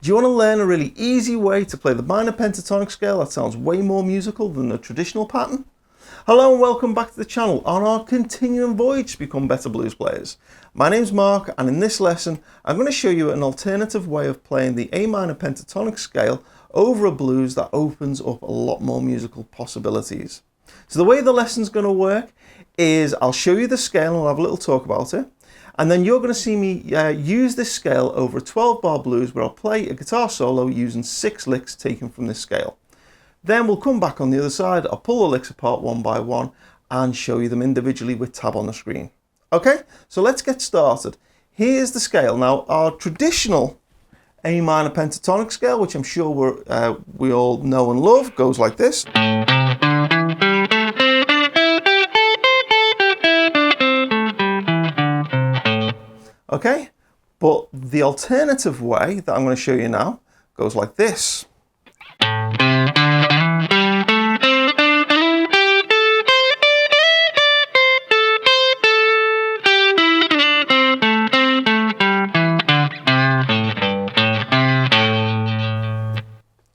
Do you want to learn a really easy way to play the minor pentatonic scale that sounds way more musical than the traditional pattern? Hello and welcome back to the channel on our continuing voyage to become better blues players. My name's Mark, and in this lesson I'm going to show you an alternative way of playing the A minor pentatonic scale over a blues that opens up a lot more musical possibilities. So the way the lesson's going to work is I'll show you the scale and we'll have a little talk about it. And then you're going to see me use this scale over a 12-bar blues where I'll play a guitar solo using 6 licks taken from this scale. Then we'll come back on the other side, I'll pull the licks apart one by one and show you them individually with tab on the screen. Okay, so let's get started. Here's the scale. Now, our traditional A minor pentatonic scale, which I'm sure we all know and love, goes like this. Okay, but the alternative way that I'm going to show you now goes like this.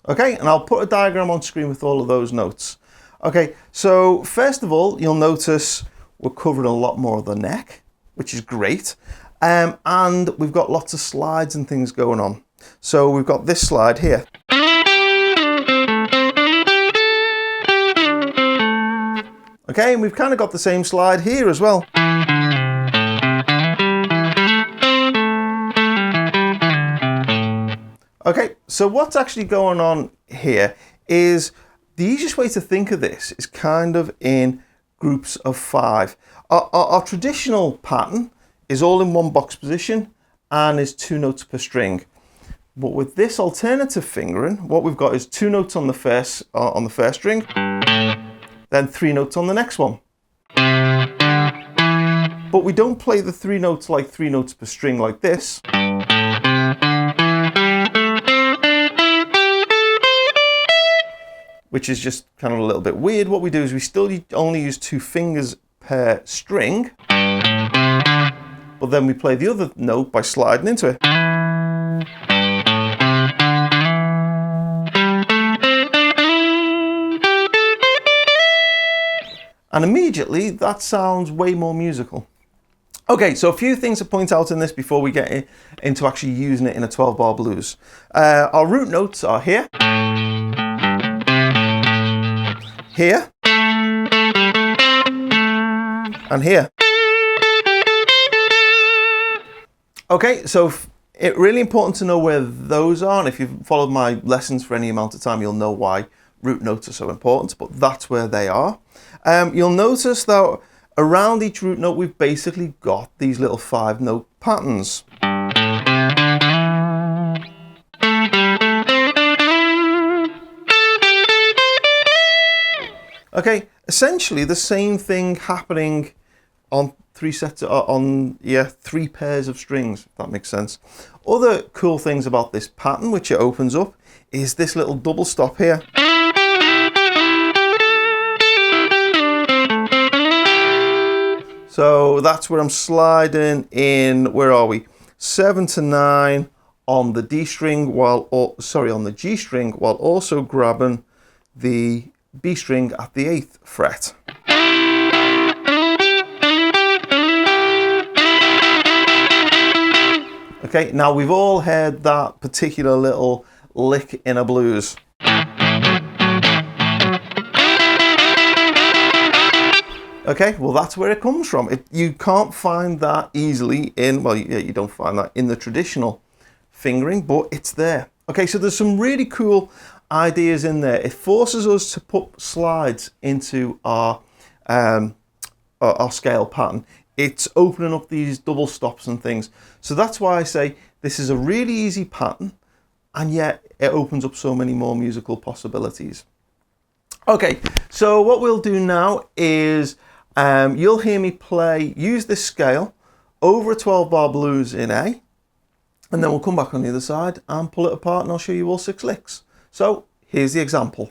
Okay, and I'll put a diagram on screen with all of those notes. Okay, so first of all, you'll notice we're covering a lot more of the neck, which is great. And we've got lots of slides and things going on. So we've got this slide here. Okay, and we've kind of got the same slide here as well. Okay, so what's actually going on here is the easiest way to think of this is kind of in groups of 5. Our traditional pattern is all in one box position and is 2 notes per string. But with this alternative fingering, what we've got is 2 notes on the first string, then 3 notes on the next one. But we don't play the 3 notes like 3 notes per string like this. Which is just kind of a little bit weird. What we do is we still only use 2 fingers per string, but then we play the other note by sliding into it. And immediately that sounds way more musical. Okay, so a few things to point out in this before we get into actually using it in a 12-bar blues. Our root notes are here, here, and here. Okay, so it's really important to know where those are, and if you've followed my lessons for any amount of time, you'll know why root notes are so important, but that's where they are. You'll notice that around each root note, we've basically got these little 5-note patterns. Okay, essentially the same thing happening on 3 pairs of strings, if that makes sense. Other cool things about this pattern, which it opens up, is this little double stop here. So that's where I'm sliding in, where are we? 7 to 9 on the D string on the G string, while also grabbing the B string at the 8th fret. Okay, now we've all heard that particular little lick in a blues. Okay, well that's where it comes from. You can't find that easily in, well, yeah, you don't find that in the traditional fingering, but it's there. Okay, so there's some really cool ideas in there. It forces us to put slides into our scale pattern. It's opening up these double stops and things. So that's why I say this is a really easy pattern, and yet it opens up so many more musical possibilities. Okay, so what we'll do now is you'll hear me use this scale over a 12-bar blues in A, and then we'll come back on the other side and pull it apart, and I'll show you all 6 licks. So here's the example.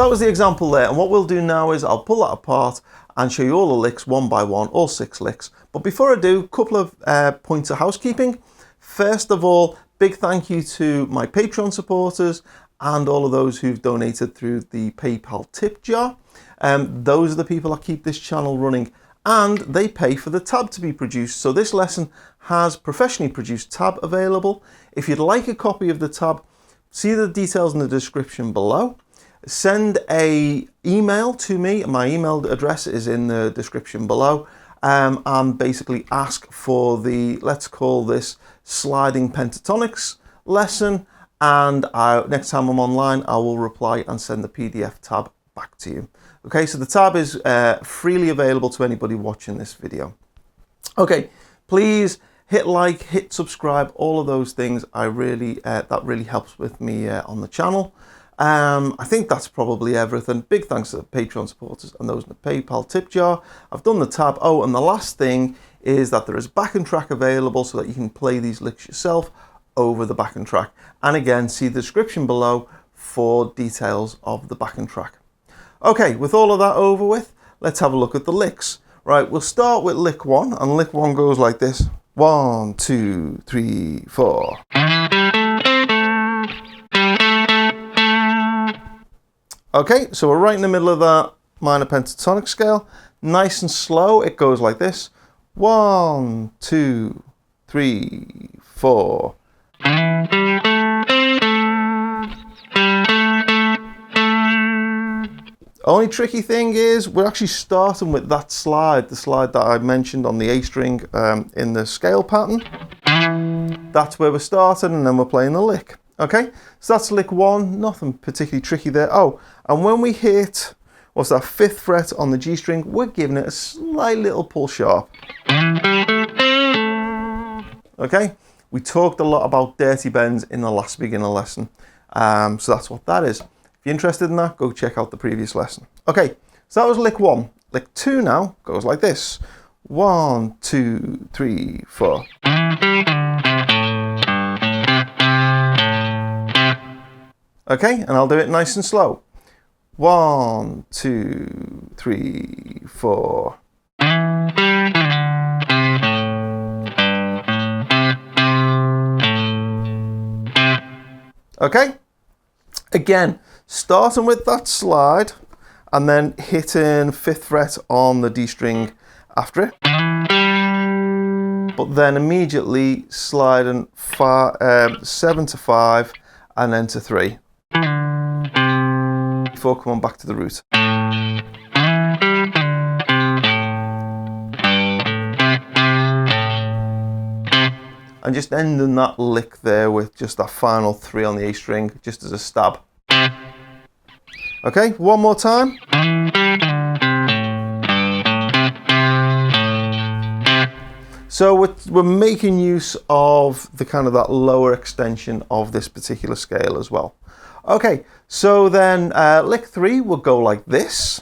So that was the example there, and what we'll do now is I'll pull that apart and show you all the licks one by one, all 6 licks. But before I do, a couple of points of housekeeping. First of all, big thank you to my Patreon supporters and all of those who've donated through the PayPal tip jar. Those are the people that keep this channel running, and they pay for the tab to be produced. So this lesson has professionally produced tab available. If you'd like a copy of the tab, see the details in the description below. Send a email to me. My email address is in the description below. And basically ask for the, let's call this sliding pentatonics lesson. And next time I'm online, I will reply and send the PDF tab back to you. Okay, so the tab is freely available to anybody watching this video. Okay, please hit like, hit subscribe, all of those things. That really helps with me on the channel. I think that's probably everything. Big thanks to the Patreon supporters and those in the PayPal tip jar. I've done the tab. Oh, and the last thing is that there is backing track available so that you can play these licks yourself over the backing track. And again, see the description below for details of the backing track. Okay, with all of that over with, let's have a look at the licks. Right, we'll start with lick 1, and lick 1 goes like this. 1, 2, 3, 4. Okay, so we're right in the middle of that minor pentatonic scale. Nice and slow, it goes like this. 1, 2, 3, 4. Only tricky thing is we're actually starting with that slide, the slide that I mentioned on the A string in the scale pattern. That's where we're starting, and then we're playing the lick. Okay, so that's lick 1, nothing particularly tricky there. Oh, and when we hit, what's that, 5th fret on the G string, we're giving it a slight little pull sharp. Okay, we talked a lot about dirty bends in the last beginner lesson, so that's what that is. If you're interested in that, go check out the previous lesson. Okay, so that was lick 1. Lick 2 now goes like this. 1, 2, 3, 4. Okay, and I'll do it nice and slow. 1, 2, 3, 4. Okay, again, starting with that slide and then hitting 5th fret on the D string after it. But then immediately sliding 7 to 5 and then to 3. Before coming back to the root. And just ending that lick there with just that final 3 on the A string, just as a stab. Okay, one more time. So we're making use of the kind of that lower extension of this particular scale as well. Okay, so then lick 3 will go like this.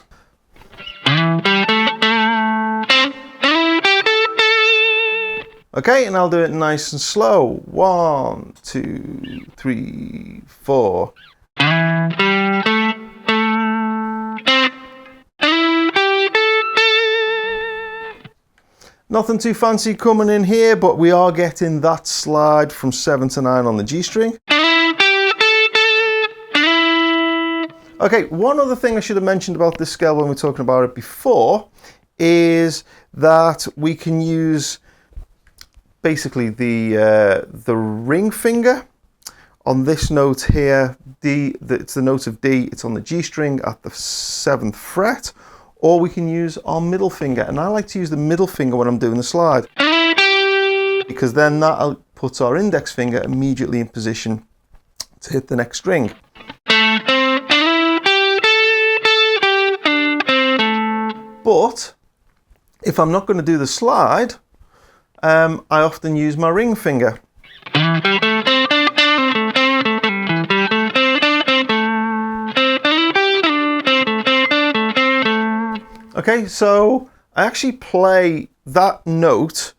Okay, and I'll do it nice and slow. 1, 2, 3, 4. Nothing too fancy coming in here, but we are getting that slide from 7 to 9 on the G string. Okay, one other thing I should have mentioned about this scale when we were talking about it before is that we can use basically the ring finger on this note here. D, it's the note of D, it's on the G string at the 7th fret, or we can use our middle finger, and I like to use the middle finger when I'm doing the slide, because then that puts our index finger immediately in position to hit the next string. But if I'm not going to do the slide, I often use my ring finger. Okay, so I actually play that note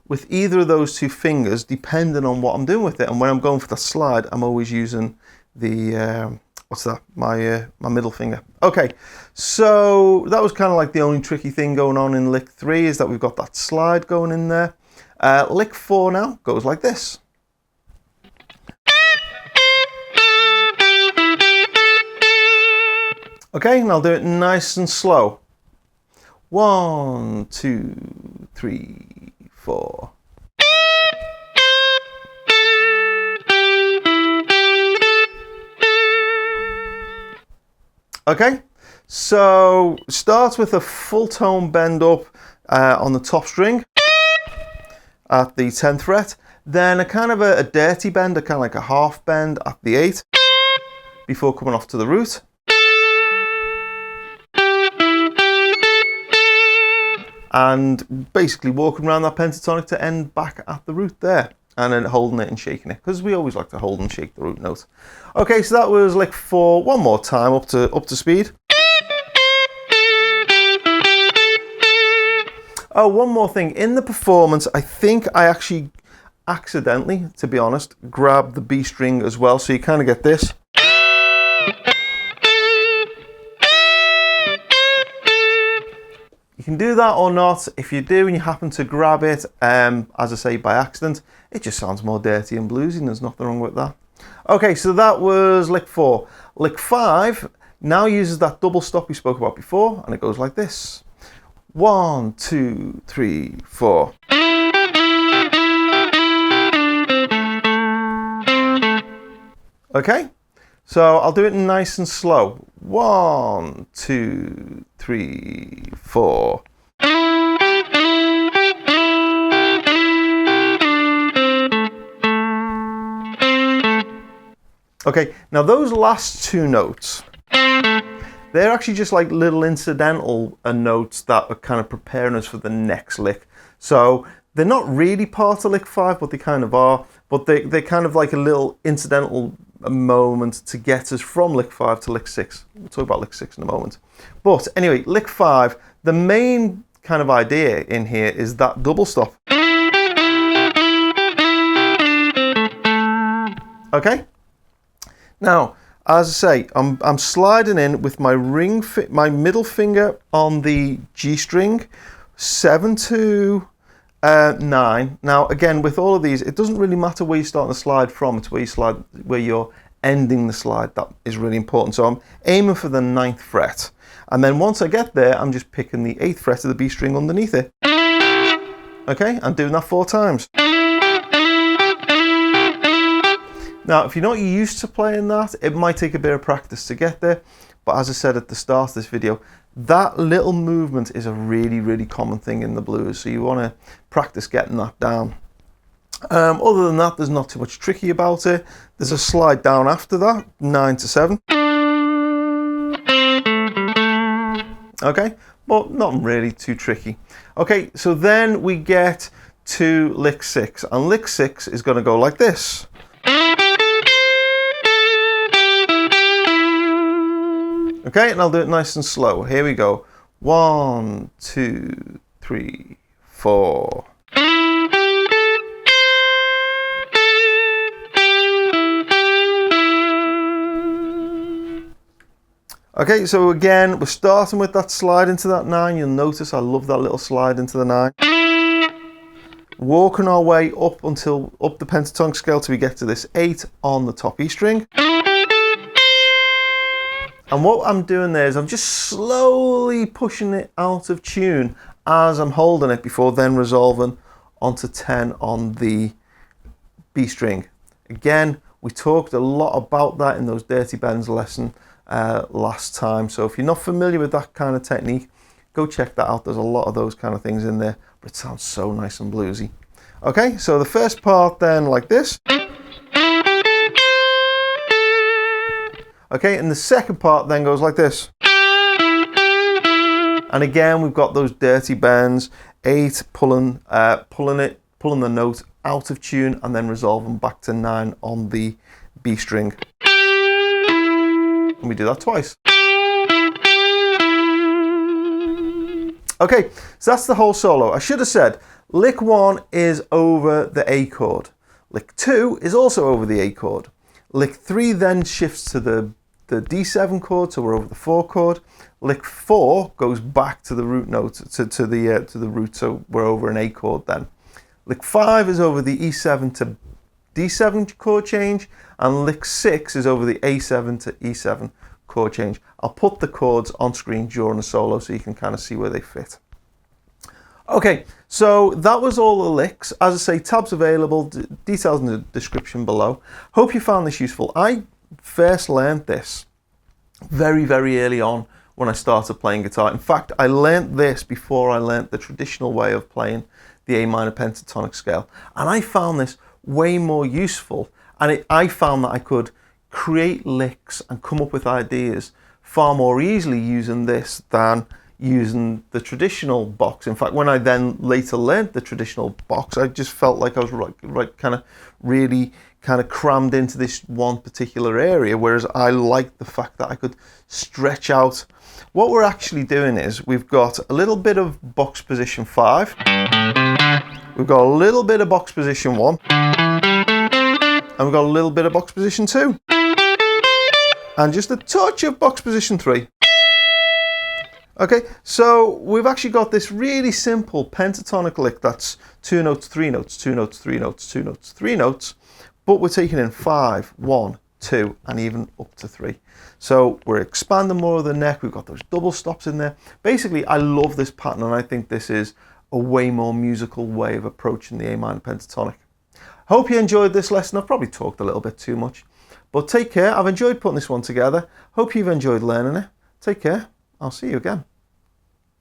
with either of those two fingers depending on what I'm doing with it. And when I'm going for the slide, I'm always using the what's that? My middle finger. Okay, so that was kind of like the only tricky thing going on in lick 3 is that we've got that slide going in there. Lick 4 now goes like this. Okay, and I'll do it nice and slow. 1, 2, 3, 4. Okay, so start with a full tone bend up on the top string at the 10th fret, then a kind of a dirty bend, a kind of like a half bend at the 8th before coming off to the root. And basically walking around that pentatonic to end back at the root there, and then holding it and shaking it, because we always like to hold and shake the root note. Okay, so that was lick 4. One more time up to speed. Oh, one more thing. In the performance, I think I actually accidentally, to be honest, grabbed the B string as well, so you kind of get this. You can do that or not. If you do and you happen to grab it, as I say, by accident, it just sounds more dirty and bluesy, and there's nothing wrong with that. Okay, so that was lick 4. Lick 5 now uses that double stop we spoke about before, and it goes like this. 1, 2, 3, 4. Okay, so I'll do it nice and slow. 1, 2, 3, 4. Okay, now those last two notes, they're actually just like little incidental notes that are kind of preparing us for the next lick. So they're not really part of lick 5, but they kind of are. But they're kind of like a little incidental moment to get us from lick 5 to lick 6. We'll talk about lick 6 in a moment. But anyway, lick 5, the main kind of idea in here is that double stop. Okay? Now, as I say, I'm sliding in with my my middle finger on the G string, 7 to 9. Now, again, with all of these, it doesn't really matter where you're starting the slide from. It's where you're ending the slide that is really important. So I'm aiming for the 9th fret, and then once I get there, I'm just picking the 8th fret of the B string underneath it. Okay, I'm doing that 4 times. Now, if you're not used to playing that, it might take a bit of practice to get there. But as I said at the start of this video, that little movement is a really, really common thing in the blues. So you want to practice getting that down. Other than that, there's not too much tricky about it. There's a slide down after that, 9 to 7. Okay, but not really too tricky. Okay, so then we get to lick 6. And lick 6 is going to go like this. Okay, and I'll do it nice and slow. Here we go. 1, 2, 3, 4. Okay, so again, we're starting with that slide into that 9. You'll notice I love that little slide into the 9. Walking our way up the pentatonic scale till we get to this 8 on the top E string. And what I'm doing there is I'm just slowly pushing it out of tune as I'm holding it before then resolving onto 10 on the B string. Again, we talked a lot about that in those dirty bends lesson last time. So if you're not familiar with that kind of technique, go check that out. There's a lot of those kind of things in there, but it sounds so nice and bluesy. Okay, so the first part then like this. Okay, and the second part then goes like this. And again, we've got those dirty bends, 8 pulling the note out of tune and then resolving back to 9 on the B string. And we do that twice. Okay, so that's the whole solo. I should have said, lick 1 is over the A chord. Lick 2 is also over the A chord. Lick 3 then shifts to the the D7 chord, so we're over the 4 chord. Lick 4 goes back to the root note, to the root, so we're over an A chord then. Lick 5 is over the E7 to D7 chord change, and lick 6 is over the A7 to E7 chord change. I'll put the chords on screen during the solo so you can kind of see where they fit. Okay, so that was all the licks. As I say, tabs available, details in the description below. Hope you found this useful. I first learned this very, very early on when I started playing guitar. In fact, I learned this before I learned the traditional way of playing the A minor pentatonic scale. And I found this way more useful. And I found that I could create licks and come up with ideas far more easily using this than using the traditional box. In fact, when I then later learned the traditional box, I just felt like I was really crammed into this one particular area, whereas I liked the fact that I could stretch out. What we're actually doing is we've got a little bit of box position 5, we've got a little bit of box position 1, and we've got a little bit of box position 2, and just a touch of box position 3. Okay, so we've actually got this really simple pentatonic lick that's 2 notes, 3 notes, 2 notes, 3 notes, 2 notes, 3 notes, but we're taking in 5, 1, 2, and even up to 3. So we're expanding more of the neck, we've got those double stops in there. Basically, I love this pattern, and I think this is a way more musical way of approaching the A minor pentatonic. Hope you enjoyed this lesson. I've probably talked a little bit too much, but take care. I've enjoyed putting this one together. Hope you've enjoyed learning it. Take care. I'll see you again.